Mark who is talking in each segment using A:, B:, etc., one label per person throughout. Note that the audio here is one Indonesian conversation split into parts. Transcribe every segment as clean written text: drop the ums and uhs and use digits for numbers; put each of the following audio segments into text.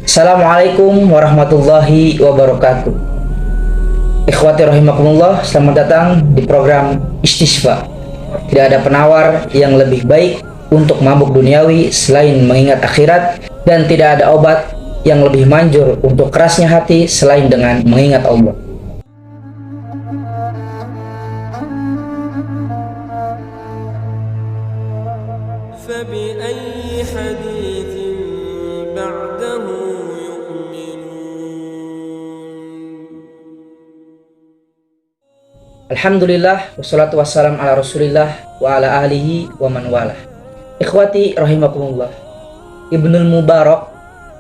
A: Assalamualaikum warahmatullahi wabarakatuh. Ikhwati rahimakumullah, selamat datang di program Istisfa. Tidak ada penawar yang lebih baik untuk mabuk duniawi selain mengingat akhirat, dan tidak ada obat yang lebih manjur untuk kerasnya hati selain dengan mengingat Allah.
B: فبأي حديث بعده يؤمنون.
A: Alhamdulillah, wassalatu wassalam ala rasulillah wa ala alihi wa man walah. Ikhwati rahimakumullah, Ibnul Mubarak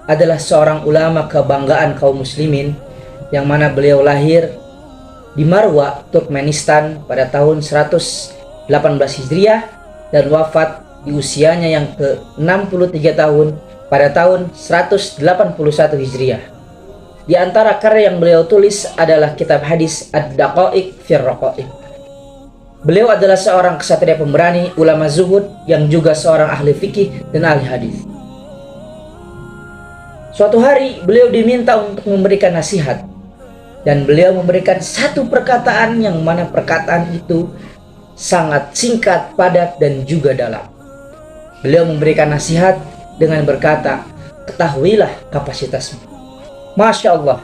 A: adalah seorang ulama kebanggaan kaum muslimin, yang mana beliau lahir di Marwa, Turkmenistan pada tahun 118 Hijriah dan wafat di usianya yang ke-63 tahun pada tahun 181 Hijriah. Di antara karya yang beliau tulis adalah kitab hadis Ad-Daqaiq fir Raqaiq. Beliau adalah seorang ksatria pemberani, ulama zuhud yang juga seorang ahli fikih dan ahli hadis. Suatu hari beliau diminta untuk memberikan nasihat, dan beliau memberikan satu perkataan yang mana perkataan itu sangat singkat, padat, dan juga dalam. Beliau memberikan nasihat dengan berkata, "Ketahuilah kapasitasmu." Masya Allah,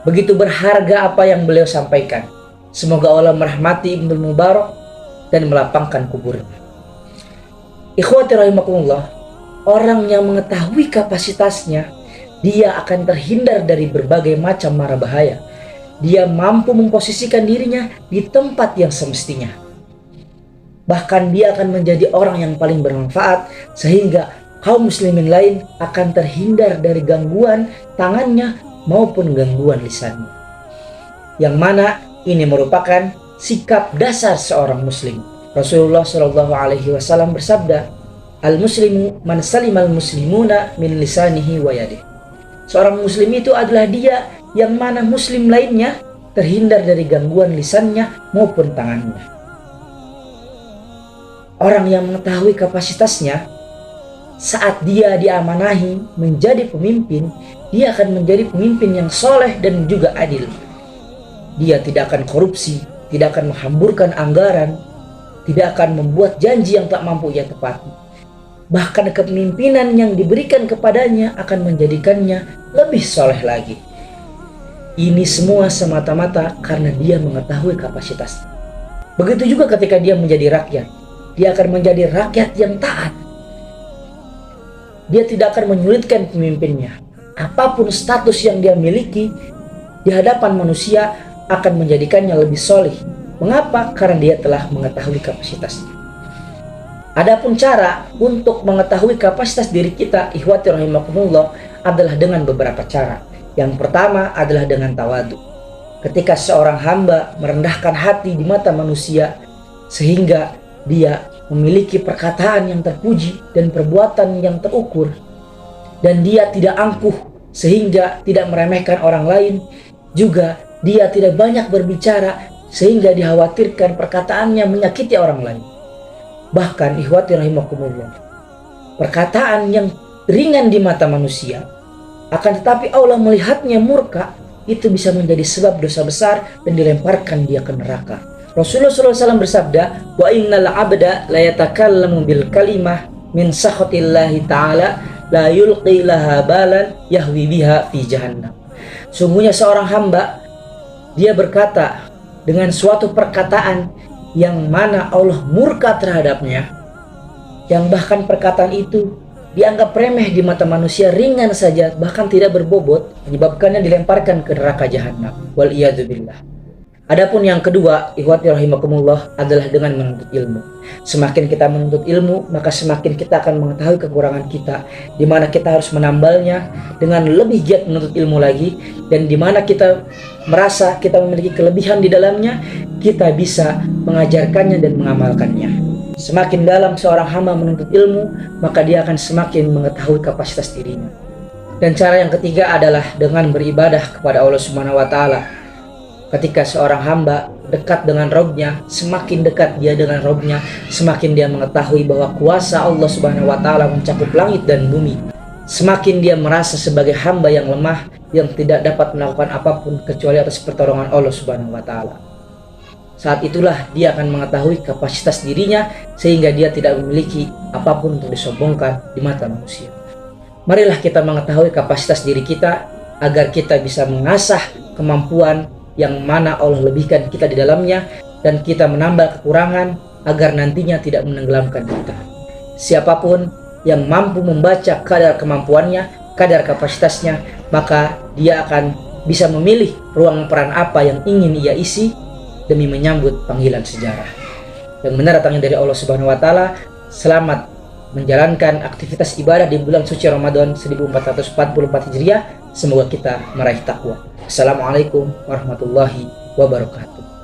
A: begitu berharga apa yang beliau sampaikan. Semoga Allah merahmati Ibnul Mubarak dan melapangkan kuburnya. Ikhwati rahimakumullah, orang yang mengetahui kapasitasnya, dia akan terhindar dari berbagai macam mara bahaya. Dia mampu memposisikan dirinya di tempat yang semestinya. Bahkan dia akan menjadi orang yang paling bermanfaat, sehingga kaum muslimin lain akan terhindar dari gangguan tangannya maupun gangguan lisannya. Yang mana ini merupakan sikap dasar seorang muslim. Rasulullah Shallallahu Alaihi Wasallam bersabda, "Al-muslimu man salimal muslimuna min lisanihi wa yadihi." Seorang muslim itu adalah dia yang mana muslim lainnya terhindar dari gangguan lisannya maupun tangannya. Orang yang mengetahui kapasitasnya, saat dia diamanahi menjadi pemimpin, dia akan menjadi pemimpin yang soleh dan juga adil. Dia tidak akan korupsi, tidak akan menghamburkan anggaran, tidak akan membuat janji yang tak mampu ia tepati. Bahkan kepemimpinan yang diberikan kepadanya akan menjadikannya lebih soleh lagi. Ini semua semata-mata karena dia mengetahui kapasitasnya. Begitu juga ketika dia menjadi rakyat, dia akan menjadi rakyat yang taat. Dia tidak akan menyulitkan pemimpinnya. Apapun status yang dia miliki di hadapan manusia akan menjadikannya lebih soleh. Mengapa? Karena dia telah mengetahui kapasitasnya. Adapun cara untuk mengetahui kapasitas diri kita, ikhwati rahimakumullah, adalah dengan beberapa cara. Yang pertama adalah dengan tawadu. Ketika seorang hamba merendahkan hati di mata manusia, sehingga dia memiliki perkataan yang terpuji dan perbuatan yang terukur, dan dia tidak angkuh sehingga tidak meremehkan orang lain, juga dia tidak banyak berbicara sehingga dikhawatirkan perkataannya menyakiti orang lain. Bahkan ikhwati rahimakumullah, perkataan yang ringan di mata manusia, akan tetapi Allah melihatnya murka, itu bisa menjadi sebab dosa besar dan dilemparkan dia ke neraka. Rasulullah SAW bersabda, "Wa innal abda la yatakallamu bil kalimah min sakhatillahi ta'ala la yulqi laha balan yahwi biha fi jahannam." Sungguhnya seorang hamba, dia berkata dengan suatu perkataan yang mana Allah murka terhadapnya, yang bahkan perkataan itu dianggap remeh di mata manusia, ringan saja, bahkan tidak berbobot, menyebabkannya dilemparkan ke neraka jahanam. Wal iyadu billah. Adapun yang kedua, ikhwati rahimakumullah, adalah dengan menuntut ilmu. Semakin kita menuntut ilmu, maka semakin kita akan mengetahui kekurangan kita, di mana kita harus menambalnya dengan lebih giat menuntut ilmu lagi, dan di mana kita merasa kita memiliki kelebihan di dalamnya, kita bisa mengajarkannya dan mengamalkannya. Semakin dalam seorang hamba menuntut ilmu, maka dia akan semakin mengetahui kapasitas dirinya. Dan cara yang ketiga adalah dengan beribadah kepada Allah Subhanahu wa Ta'ala. Ketika seorang hamba dekat dengan Robnya, semakin dekat dia dengan Robnya, semakin dia mengetahui bahwa kuasa Allah Subhanahu wa Ta'ala mencakup langit dan bumi. semakin dia merasa sebagai hamba yang lemah yang tidak dapat melakukan apapun kecuali atas pertolongan Allah Subhanahu wa taala. Saat itulah dia akan mengetahui kapasitas dirinya sehingga dia tidak memiliki apapun untuk disombongkan di mata manusia. Marilah kita mengetahui kapasitas diri kita agar kita bisa mengasah kemampuan yang mana Allah lebihkan kita di dalamnya dan kita menambah kekurangan agar nantinya tidak menenggelamkan kita. Siapapun yang mampu membaca kadar kemampuannya, kadar kapasitasnya, maka dia akan bisa memilih ruang peran apa yang ingin ia isi demi menyambut panggilan sejarah. Yang benar datangnya dari Allah Subhanahu wa taala. Selamat menjalankan aktivitas ibadah di bulan suci Ramadan 1444 Hijriah. Semoga kita meraih takwa. Assalamualaikum warahmatullahi wabarakatuh.